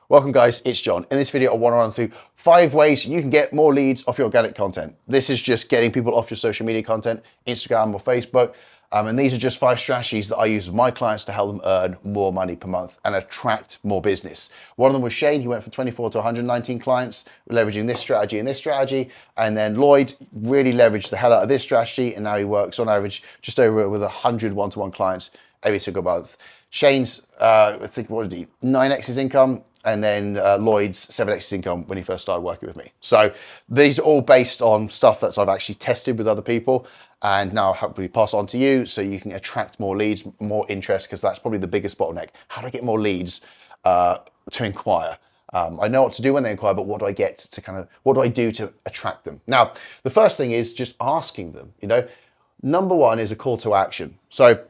Welcome guys, it's John. In this video, I want to run through 5 ways you can get more leads off your organic content. This is just getting people off your social media content, Instagram or Facebook. And these are just 5 strategies that I use with my clients to help them earn more money per month and attract more business. One of them was Shane. He went from 24 to 119 clients, leveraging this strategy and this strategy. And then Lloyd really leveraged the hell out of this strategy. And now he works on average just over with 100 one-to-one clients every single month. Shane's, I think, what did he, 9x his income. And then Lloyd's 7x his income when he first started working with me. So these are all based on stuff that I've actually tested with other people and now hopefully pass on to you so you can attract more leads, more interest, because that's probably the biggest bottleneck. How do I get more leads to inquire? I know what to do when they inquire, but what do I get to what do I do to attract them? Now, the first thing is just asking them, Number 1 is a call to action. So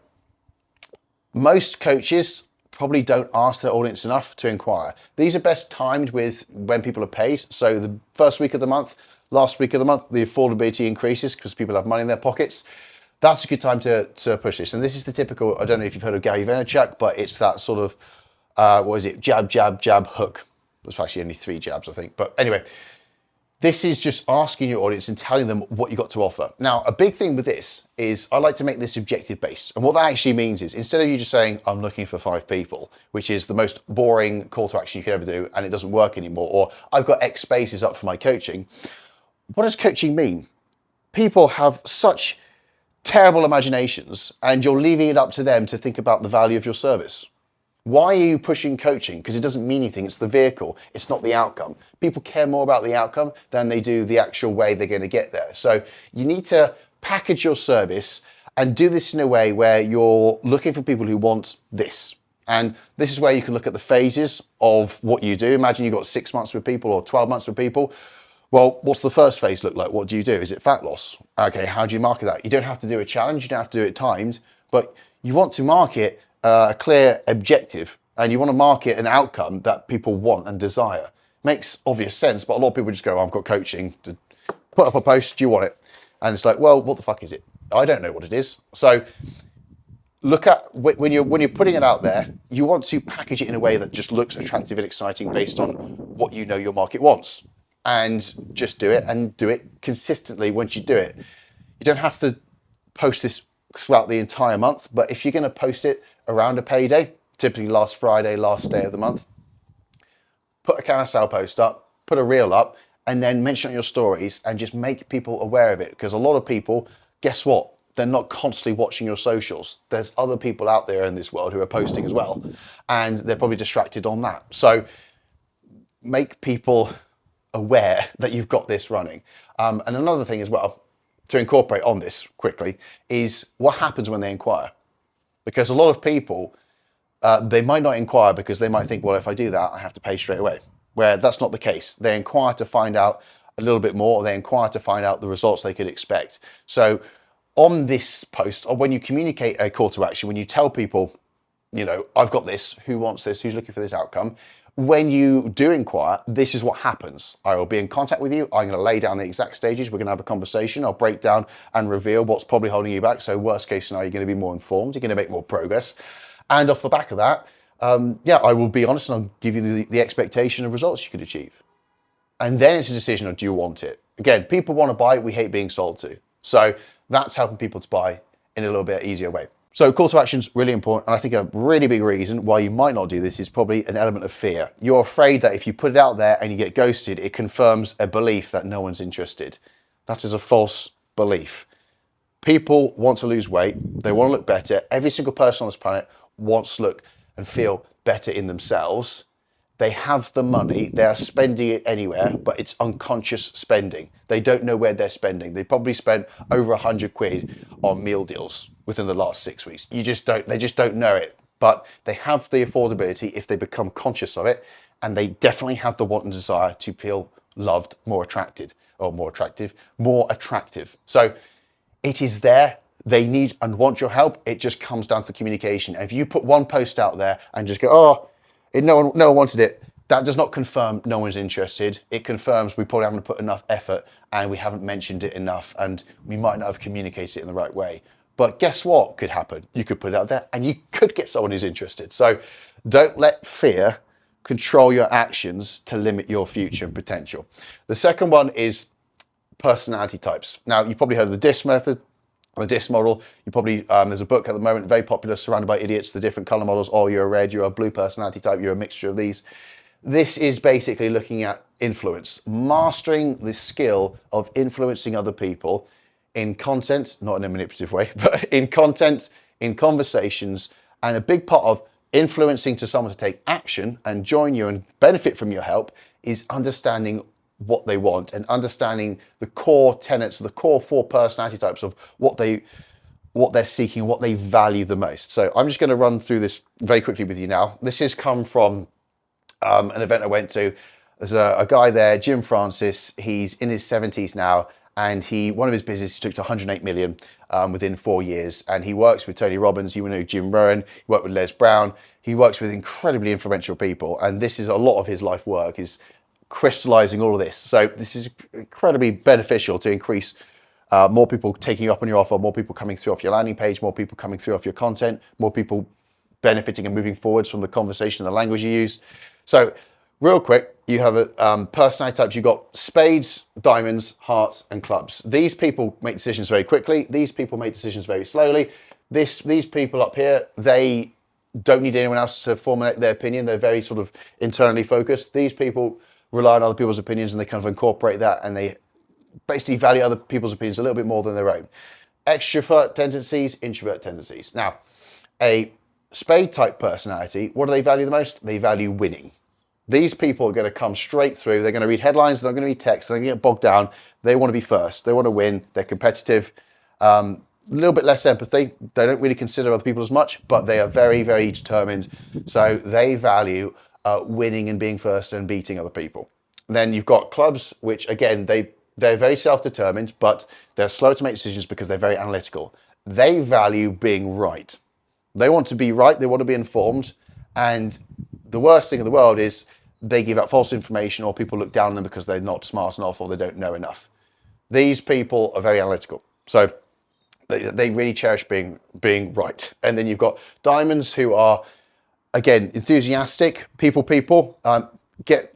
most coaches probably don't ask their audience enough to inquire. These are best timed with when people are paid. So the first week of the month, last week of the month, the affordability increases because people have money in their pockets. That's a good time to push this. And this is the typical, I don't know if you've heard of Gary Vaynerchuk, but it's that sort of, jab, jab, jab, hook. There's actually only 3 jabs, I think. But anyway, this is just asking your audience and telling them what you got to offer. Now, a big thing with this is I like to make this objective based. And what that actually means is instead of you just saying, I'm looking for 5 people, which is the most boring call to action you can ever do, and it doesn't work anymore, or I've got X spaces up for my coaching. What does coaching mean? People have such terrible imaginations and you're leaving it up to them to think about the value of your service. Why are you pushing coaching? Because it doesn't mean anything. It's the vehicle. It's not the outcome. People care more about the outcome than they do the actual way they're going to get there. So you need to package your service and do this in a way where you're looking for people who want this. And this is where you can look at the phases of what you do. Imagine you've got 6 months with people or 12 months with people. Well, what's the first phase look like? What do you do? Is it fat loss? Okay, how do you market that? You don't have to do a challenge. You don't have to do it timed, but you want to market a clear objective, and you want to market an outcome that people want and desire. Makes obvious sense, but a lot of people just go, I've got coaching, to put up a post, do you want it? And it's like, well, what the fuck is it? I don't know what it is. So look at when you're putting it out there, you want to package it in a way that just looks attractive and exciting based on what you know your market wants. And just do it, and do it consistently once you do it. You don't have to post this throughout the entire month, but if you're going to post it around a payday, typically last Friday, last day of the month, put a carousel post up, put a reel up, and then mention it on your stories and just make people aware of it. Because a lot of people, guess what? They're not constantly watching your socials. There's other people out there in this world who are posting as well, and they're probably distracted on that. So make people aware that you've got this running. And another thing as well, to incorporate on this quickly, is what happens when they inquire. Because a lot of people, they might not inquire because they might think, well, if I do that, I have to pay straight away. Where that's not the case. They inquire to find out a little bit more, or they inquire to find out the results they could expect. So on this post, or when you communicate a call to action, when you tell people, I've got this, who wants this, who's looking for this outcome, when you do inquire, this is what happens. I will be in contact with you. I'm going to lay down the exact stages. We're going to have a conversation. I'll break down and reveal what's probably holding you back. So worst case scenario, you're going to be more informed. You're going to make more progress. And off the back of that, I will be honest and I'll give you the expectation of results you could achieve. And then it's a decision of, do you want it? Again, people want to buy. We hate being sold to. So that's helping people to buy in a little bit easier way. So call to action is really important. And I think a really big reason why you might not do this is probably an element of fear. You're afraid that if you put it out there and you get ghosted, it confirms a belief that no one's interested. That is a false belief. People want to lose weight. They want to look better. Every single person on this planet wants to look and feel better in themselves. They have the money, they are spending it anywhere, but it's unconscious spending. They don't know where they're spending. They probably spent over 100 quid on meal deals within the last 6 weeks. They just don't know it, but they have the affordability if they become conscious of it, and they definitely have the want and desire to feel loved, more attractive. So it is there. They need and want your help. It just comes down to the communication. If you put one post out there and just go, no one wanted it, that does not confirm no one's interested. It confirms we probably haven't put enough effort and we haven't mentioned it enough and we might not have communicated it in the right way. But guess what could happen? You could put it out there and you could get someone who's interested. So don't let fear control your actions to limit your future and potential. The second one is personality types. Now, you probably heard of the DISC method, or the DISC model. You probably, there's a book at the moment, very popular, Surrounded by Idiots, the different color models. Oh, you're a red, you're a blue personality type, you're a mixture of these. This is basically looking at influence, mastering the skill of influencing other people in content, not in a manipulative way, but in content, in conversations, and a big part of influencing to someone to take action and join you and benefit from your help is understanding what they want and understanding the core tenets, the core 4 personality types of what they're seeking, what they value the most. So I'm just going to run through this very quickly with you now. This has come from an event I went to. There's a guy there, Jim Francis. He's in his 70s now, and one of his businesses took to 108 million within 4 years. And he works with Tony Robbins. You know Jim Rohn. He worked with Les Brown. He works with incredibly influential people, and this is a lot of his life work, is crystallizing all of this. So this is incredibly beneficial to increase more people taking you up on your offer, more people coming through off your landing page, more people coming through off your content, more people benefiting and moving forwards from the conversation and the language you use. So real quick, you have personality types. You've got spades, diamonds, hearts, and clubs. These people make decisions very quickly. These people make decisions very slowly. These people up here, they don't need anyone else to formulate their opinion. They're very sort of internally focused. These people rely on other people's opinions, and they kind of incorporate that, and they basically value other people's opinions a little bit more than their own. Extrovert tendencies, introvert tendencies. Now, a spade type personality, what do they value the most? They value winning. These people are going to come straight through. They're going to read headlines. They're going to read text. They're going to get bogged down. They want to be first. They want to win. They're competitive. A little bit less empathy. They don't really consider other people as much, but they are very, very determined. So they value winning and being first and beating other people. And then you've got clubs, which again, they're very self-determined, but they're slow to make decisions because they're very analytical. They value being right. They want to be right. They want to be informed. And the worst thing in the world is they give out false information, or people look down on them because they're not smart enough or they don't know enough. These people are very analytical. So they really cherish being right. And then you've got diamonds, who are, again, enthusiastic, people,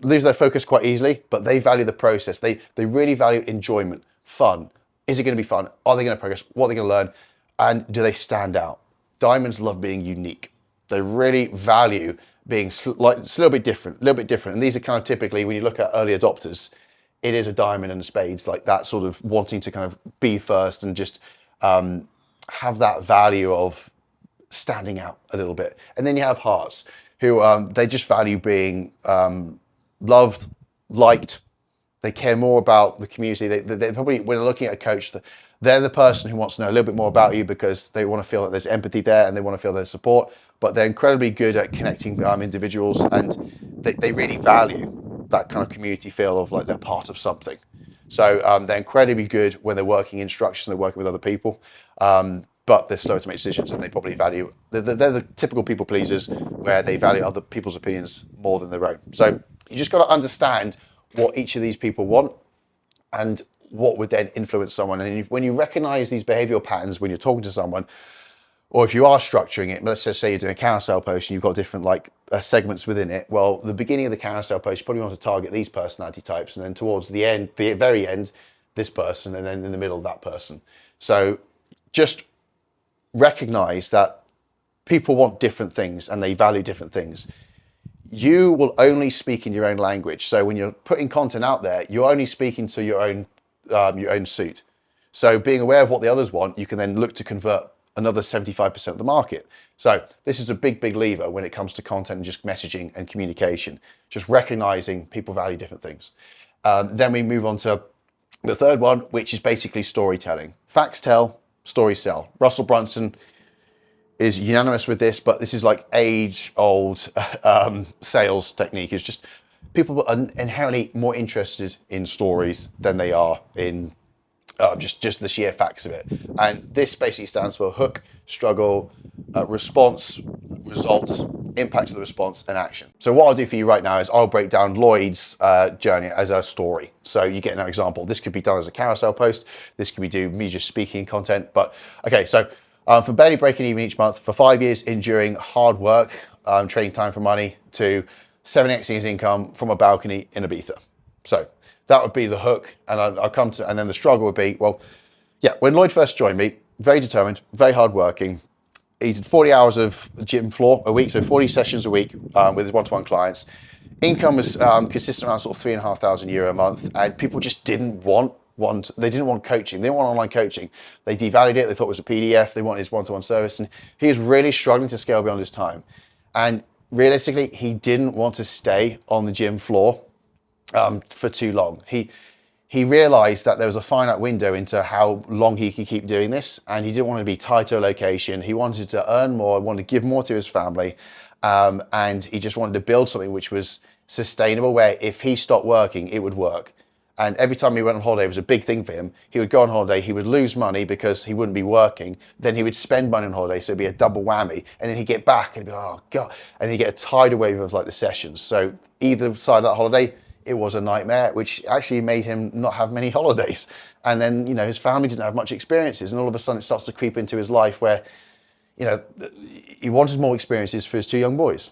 lose their focus quite easily, but they value the process. They really value enjoyment, fun. Is it going to be fun? Are they going to progress? What are they going to learn? And do they stand out? Diamonds love being unique. They really value being it's a little bit different. And these are kind of typically, when you look at early adopters, it is a diamond and a spades, like that sort of wanting to kind of be first and just have that value of standing out a little bit. And then you have hearts, who they just value being loved, liked. They care more about the community. They probably, when they're looking at a coach, they're the person who wants to know a little bit more about you because they want to feel that there's empathy there and they want to feel there's support. But they're incredibly good at connecting individuals, and they really value that kind of community feel of like they're part of something. So they're incredibly good when they're working in structures and they're working with other people. But they're slow to make decisions, and they probably value, they're the typical people pleasers where they value other people's opinions more than their own. So you just got to understand what each of these people want and what would then influence someone. And when you recognize these behavioral patterns when you're talking to someone, or if you are structuring it, let's just say you're doing a carousel post and you've got different segments within it. Well, the beginning of the carousel post, you probably want to target these personality types, and then towards the end, the very end, this person, and then in the middle, that person. So just recognize that people want different things and they value different things. You will only speak in your own language. So when you're putting content out there, you're only speaking to your own suit. So being aware of what the others want, you can then look to convert another 75% of the market. So this is a big lever when it comes to content and just messaging and communication, just recognizing people value different things. Then we move on to the third one, which is basically storytelling. Facts tell, stories sell. Russell Brunson is unanimous with this, but this is like age-old sales technique. It's just people are inherently more interested in stories than they are in just the sheer facts of it. And this basically stands for hook, struggle, response, results, impact of the response, and action. So what I'll do for you right now is I'll break down Lloyd's journey as a story. So you get an example. This could be done as a carousel post. This could be me just speaking content. But okay, so from barely breaking even each month, for 5 years enduring hard work, trading time for money, to 7xing his income from a balcony in Ibiza. So that would be the hook. And I'll come to, and then the struggle would be, well, yeah, when Lloyd first joined me, very determined, very hardworking. He did 40 hours of gym floor a week, so 40 sessions a week with his one-to-one clients. Income was consistent around sort of €3,500 a month, and people just didn't want they didn't want coaching. They didn't want online coaching. They devalued it. They thought it was a PDF. They wanted his one-to-one service, and he was really struggling to scale beyond his time. And realistically, he didn't want to stay on the gym floor for too long. He realized that there was a finite window into how long he could keep doing this, and he didn't want to be tied to a location. He wanted to earn more, wanted to give more to his family, and he just wanted to build something which was sustainable, where if he stopped working, it would work. And every time he went on holiday, it was a big thing for him. He would go on holiday, he would lose money because he wouldn't be working. Then he would spend money on holiday, so it'd be a double whammy. And then he'd get back and he'd be like, oh God. And he'd get a tidal wave of like the sessions. So either side of that holiday, it was a nightmare, which actually made him not have many holidays. And then, you know, his family didn't have much experiences. And all of a sudden it starts to creep into his life where, you know, he wanted more experiences for his two young boys.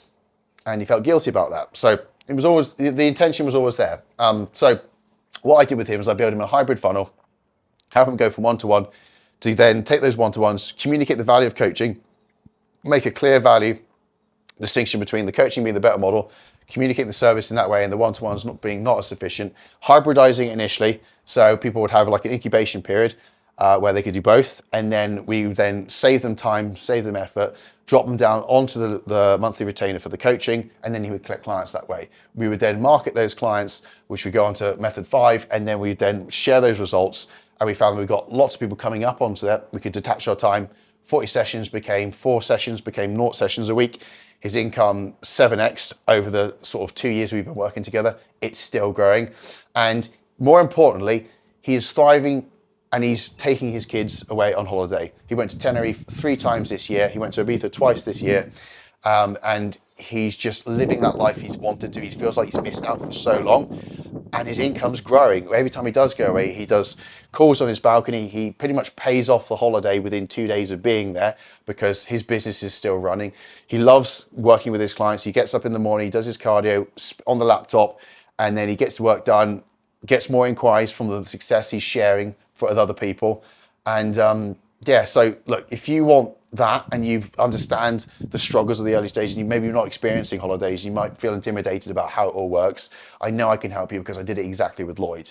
And he felt guilty about that. So it was always, the intention was always there. So what I did with him was I built him a hybrid funnel, have him go from one-to-one to then take those one-to-ones, communicate the value of coaching, make a clear value distinction between the coaching being the better model, communicate the service in that way and the one-to-ones not as sufficient, hybridizing initially. So people would have like an incubation period where they could do both. And then we would then save them time, save them effort, drop them down onto the monthly retainer for the coaching, and then he would collect clients that way. We would then market those clients, which would go on to method 5, and then we'd then share those results. And we found we got lots of people coming up onto that. We could detach our time. 40 sessions became 4 sessions, became 0 sessions a week. His income 7x'd over the sort of 2 years we've been working together. It's still growing. And more importantly, he is thriving and he's taking his kids away on holiday. He went to Tenerife 3 times this year. He went to Ibiza twice this year. And he's just living that life he's wanted to. He feels like he's missed out for so long. And his income's growing. Every time he does go away, he does calls on his balcony. He pretty much pays off the holiday within 2 days of being there because his business is still running. He loves working with his clients. He gets up in the morning, he does his cardio on the laptop, and then he gets the work done, gets more inquiries from the success he's sharing for other people. And yeah, so look, if you want that and you understand the struggles of the early stage and maybe you're not experiencing holidays, you might feel intimidated about how it all works. I know I can help you because I did it exactly with Lloyd.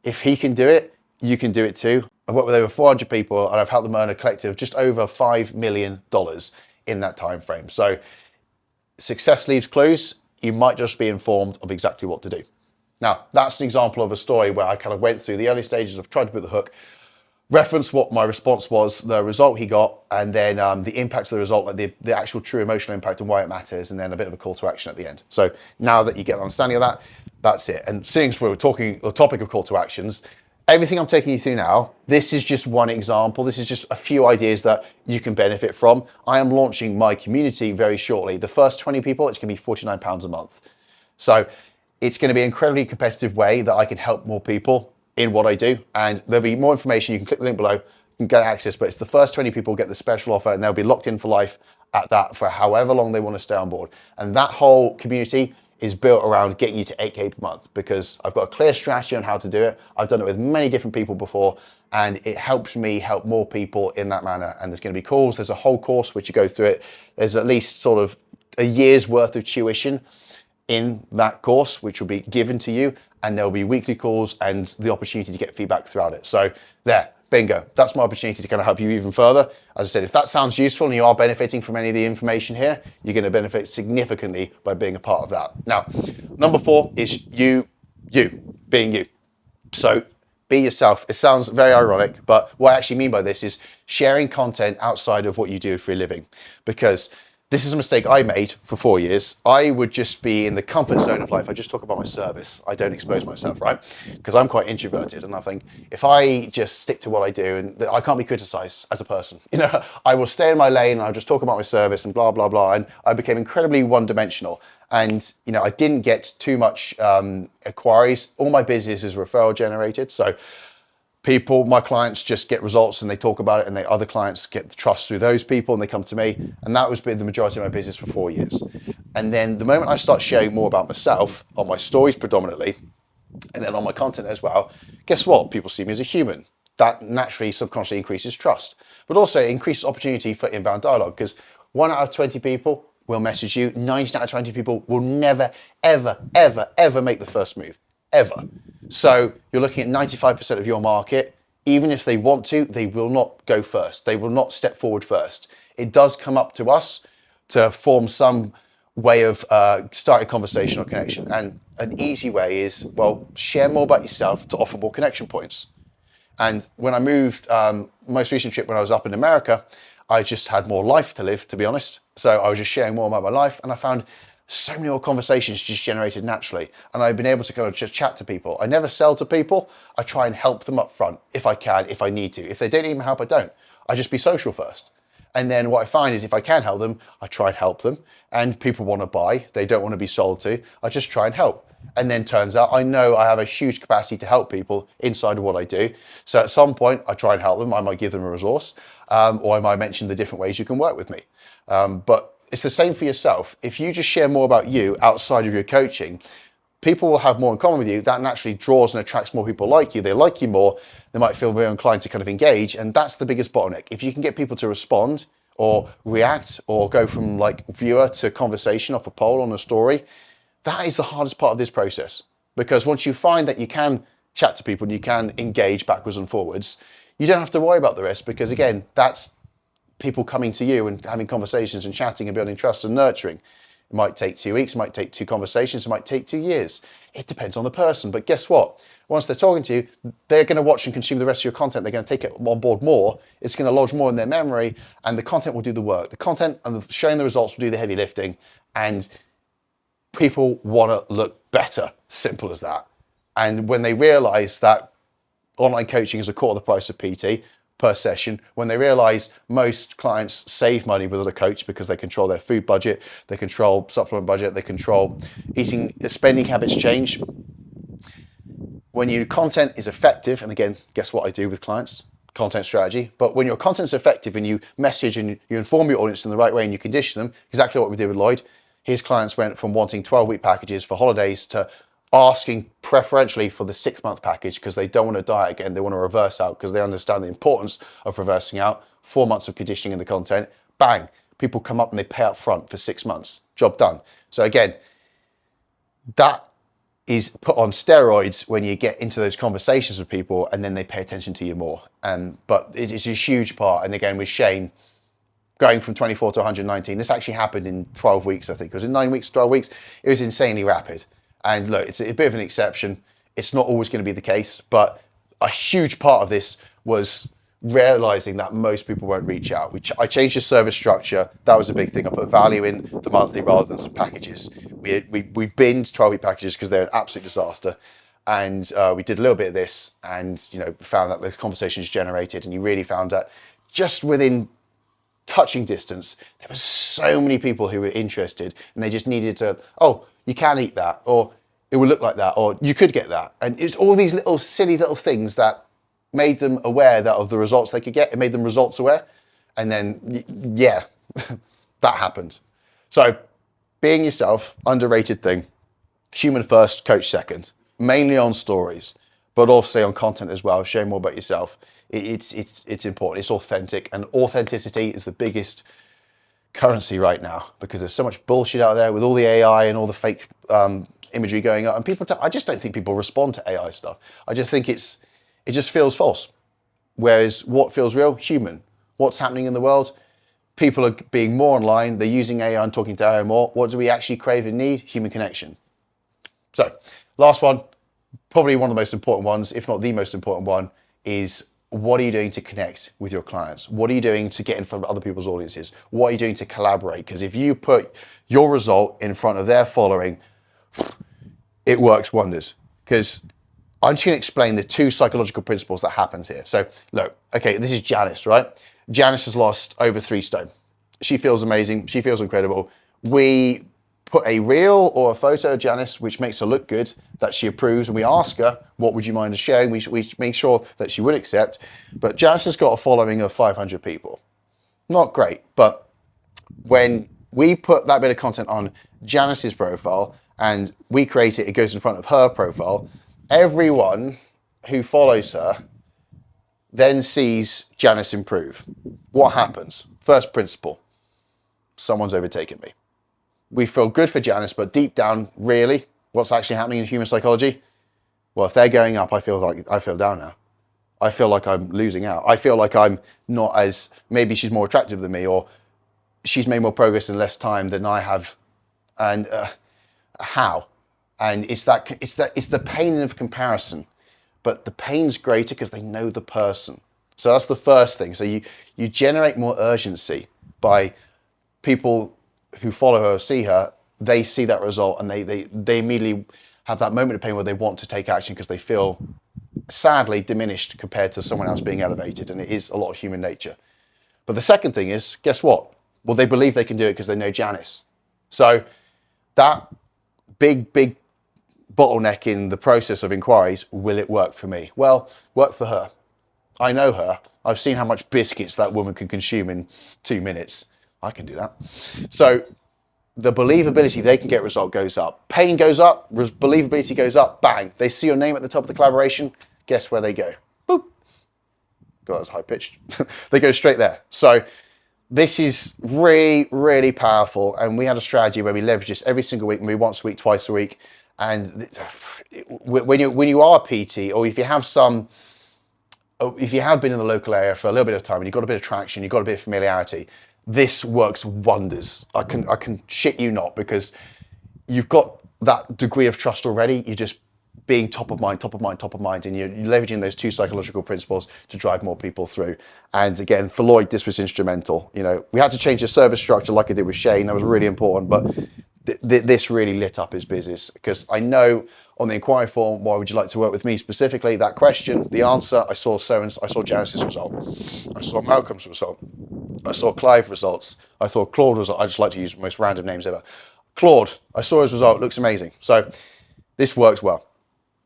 If he can do it, you can do it too. I've worked with over 400 people and I've helped them earn a collective of just over $5 million in that time frame. So success leaves clues. You might just be informed of exactly what to do. Now, that's an example of a story where I kind of went through the early stages of trying to put the hook, reference what my response was, the result he got, and then the impact of the result, like the actual true emotional impact and why it matters, and then a bit of a call to action at the end. So now that you get an understanding of that, that's it. And seeing as we're talking the topic of call to actions, everything I'm taking you through now, this is just one example. This is just a few ideas that you can benefit from. I am launching my community very shortly. The first 20 people, it's going to be £49 a month. So it's going to be an incredibly competitive way that I can help more people in what I do. And there'll be more information. You can click the link below, you can get access, but it's the first 20 people get the special offer and they'll be locked in for life at that for however long they want to stay on board. And that whole community is built around getting you to 8K per month because I've got a clear strategy on how to do it. I've done it with many different people before and it helps me help more people in that manner. And there's going to be calls. There's a whole course which you go through it. There's at least sort of a year's worth of tuition in that course, which will be given to you. And there'll be weekly calls and the opportunity to get feedback throughout it. So there, bingo. That's my opportunity to kind of help you even further. As I said, if that sounds useful and you are benefiting from any of the information here, you're going to benefit significantly by being a part of that. Now, number 4 is you being you. So be yourself. It sounds very ironic, but what I actually mean by this is sharing content outside of what you do for a living, because this is a mistake I made for 4 years. I would just be in the comfort zone of life. I just talk about my service. I don't expose myself, right? Because I'm quite introverted. And I think if I just stick to what I do, and I can't be criticized as a person, you know, I will stay in my lane and I'll just talk about my service and blah, blah, blah. And I became incredibly one-dimensional. And, you know, I didn't get too much inquiries. All my business is referral generated. So people, my clients just get results and they talk about it, and other clients get the trust through those people and they come to me. And that was been the majority of my business for 4 years. And then the moment I start sharing more about myself on my stories predominantly, and then on my content as well, guess what? People see me as a human. That naturally, subconsciously increases trust, but also increases opportunity for inbound dialogue, because 1 out of 20 people will message you. 19 out of 20 people will never, ever, ever, ever make the first move, ever. So you're looking at 95% of your market. Even if they want to, they will not go first. They will not step forward first. It does come up to us to form some way of starting a conversation or connection. And an easy way is, well, share more about yourself to offer more connection points. And when I moved, most recent trip when I was up in America, I just had more life to live, to be honest. So I was just sharing more about my life, and I found so many more conversations just generated naturally. And I've been able to kind of just chat to people. I never sell to people. I try and help them up front if I can, if I need to. If they don't need my help, I don't. I just be social first. And then what I find is if I can help them, I try and help them. And people want to buy, they don't want to be sold to. I just try and help. And then turns out I know I have a huge capacity to help people inside of what I do. So at some point I try and help them. I might give them a resource, or I might mention the different ways you can work with me. But it's the same for yourself. If you just share more about you outside of your coaching, people will have more in common with you. That naturally draws and attracts more people like you. They like you more. They might feel very inclined to kind of engage. And that's the biggest bottleneck. If you can get people to respond or react or go from like viewer to conversation off a poll on a story, that is the hardest part of this process. Because once you find that you can chat to people and you can engage backwards and forwards, you don't have to worry about the rest, because again, that's people coming to you and having conversations and chatting and building trust and nurturing. It might take 2 weeks, it might take 2 conversations, it might take 2 years. It depends on the person. But guess what? Once they're talking to you, they're going to watch and consume the rest of your content. They're going to take it on board more. It's going to lodge more in their memory, and the content will do the work. The content and showing the results will do the heavy lifting, and people want to look better. Simple as that. And when they realize that online coaching is a quarter of the price of PT per session, when they realize most clients save money with a coach because they control their food budget, they control supplement budget, they control eating, spending habits change. When your content is effective, and again, guess what I do with clients? Content strategy. But when your content's effective and you message and you inform your audience in the right way and you condition them, exactly what we did with Lloyd. His clients went from wanting 12-week packages for holidays to asking preferentially for the 6-month package, because they don't want to diet again. They want to reverse out because they understand the importance of reversing out. 4 months of conditioning in the content, bang, people come up and they pay up front for 6 months. Job done. So again, that is put on steroids when you get into those conversations with people, and then they pay attention to you more. But it is a huge part. And again, with Shane, going from 24 to 119, this actually happened in 12 weeks, I think. Was it 9 weeks, 12 weeks? It was insanely rapid. And look, it's a bit of an exception. It's not always going to be the case, but a huge part of this was realizing that most people won't reach out. I changed the service structure. That was a big thing. I put value in the monthly rather than some packages. We've binned 12-week packages because they're an absolute disaster. And we did a little bit of this, and found that those conversations generated, and you really found that just within touching distance, there were so many people who were interested, and they just needed to, oh, you can eat that, or it would look like that, or you could get that. And it's all these little silly little things that made them aware that of the results they could get. It made them results aware. And then, yeah, that happened. So being yourself, underrated thing. Human first, coach second. Mainly on stories, but also on content as well. Share more about yourself. It's important. It's authentic, and authenticity is the biggest currency right now, because there's so much bullshit out there with all the AI and all the fake imagery going on. And I just don't think people respond to AI stuff. I just think it just feels false. Whereas what feels real? Human. What's happening in the world? People are being more online. They're using AI and talking to AI more. What do we actually crave and need? Human connection. So last one, probably one of the most important ones, if not the most important one, is what are you doing to connect with your clients? What are you doing to get in front of other people's audiences? What are you doing to collaborate? Because if you put your result in front of their following, it works wonders. Because I'm just going to explain the 2 psychological principles that happens here. So look, okay, this is Janice, right? Janice has lost over 3 stone. She feels amazing. She feels incredible. We put a reel or a photo of Janice, which makes her look good, that she approves, and we ask her, what would you mind sharing? We make sure that she would accept. But Janice has got a following of 500 people. Not great, but when we put that bit of content on Janice's profile and we create it, it goes in front of her profile, everyone who follows her then sees Janice improve. What happens? First principle, someone's overtaken me. We feel good for Janice, but deep down, really, what's actually happening in human psychology? Well, if they're going up, I feel down now. I feel like I'm losing out. I feel like I'm not as, maybe she's more attractive than me, or she's made more progress in less time than I have. And how? And it's the pain of comparison, but the pain's greater because they know the person. So that's the first thing. So you generate more urgency by people who follow her or see her. They see that result and they immediately have that moment of pain where they want to take action because they feel sadly diminished compared to someone else being elevated. And it is a lot of human nature. But the second thing is, guess what? Well, they believe they can do it because they know Janice. So that big bottleneck in the process of inquiries, will it work for me? Well, work for her. I know her. I've seen how much biscuits that woman can consume in 2 minutes. I can do that. So the believability they can get result goes up. Pain goes up, believability goes up, bang. They see your name at the top of the collaboration, guess where they go? Boop. God, that's high pitched. They go straight there. So this is really, really powerful. And we had a strategy where we leverage this every single week, maybe once a week, twice a week. And when you are a PT, or if you have been in the local area for a little bit of time and you've got a bit of traction, you've got a bit of familiarity, this works wonders. I can shit you not, because you've got that degree of trust already. You're just being top of mind, and you're leveraging those 2 psychological principles to drive more people through. And again, for Lloyd, this was instrumental. You know, we had to change the service structure like I did with Shane. That was really important, but this really lit up his business, because I know on the inquiry form, why would you like to work with me specifically? That question, the answer, I saw Janice's result. I saw Malcolm's result. I saw Clive's results. I saw Claude's result. I just like to use the most random names ever. Claude, I saw his result, looks amazing. So this works well.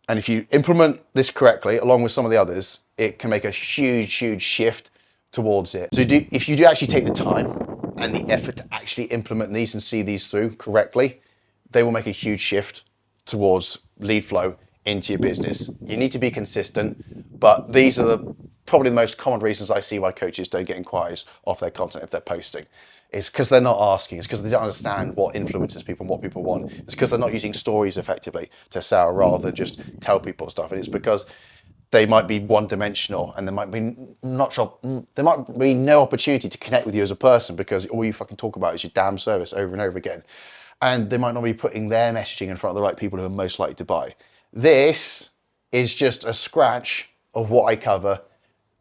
And if you implement this correctly, along with some of the others, it can make a huge, huge shift towards it. So if you do actually take the time and the effort to actually implement these and see these through correctly, they will make a huge shift towards lead flow into your business. You need to be consistent, but these are probably the most common reasons I see why coaches don't get inquiries off their content if they're posting. It's because they're not asking. It's because they don't understand what influences people and what people want. It's because they're not using stories effectively to sell rather than just tell people stuff. And it's because they might be one-dimensional, and there might be no opportunity to connect with you as a person, because all you fucking talk about is your damn service over and over again. And they might not be putting their messaging in front of the right people who are most likely to buy. This is just a scratch of what I cover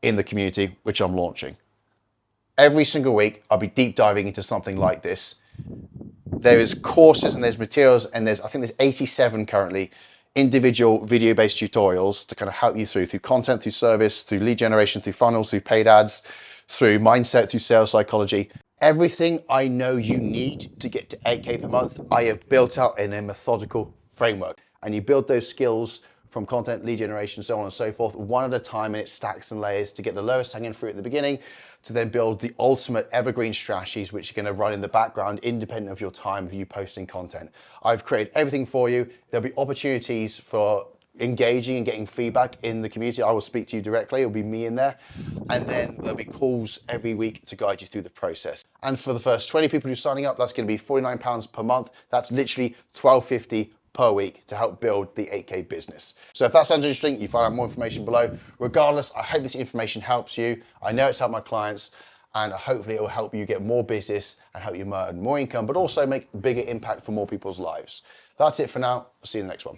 in the community, which I'm launching. Every single week, I'll be deep diving into something like this. There is courses and there's materials, and I think there's 87 currently, individual video-based tutorials to kind of help you through content, through service, through lead generation, through funnels, through paid ads, through mindset, through sales psychology. Everything I know you need to get to 8K per month, I have built out in a methodical framework. And you build those skills from content, lead generation, so on and so forth, one at a time, and it stacks and layers to get the lowest hanging fruit at the beginning, to then build the ultimate evergreen strategies, which are going to run in the background, independent of your time of you posting content. I've created everything for you. There'll be opportunities for engaging and getting feedback in the community. I will speak to you directly. It'll be me in there. And then there'll be calls every week to guide you through the process. And for the first 20 people who are signing up, that's going to be £49 per month. That's literally $12.50 per week to help build the 8K business. So if that sounds interesting, you find out more information below. Regardless, I hope this information helps you. I know it's helped my clients, and hopefully it will help you get more business and help you earn more income, but also make bigger impact for more people's lives. That's it for now. I'll see you in the next one.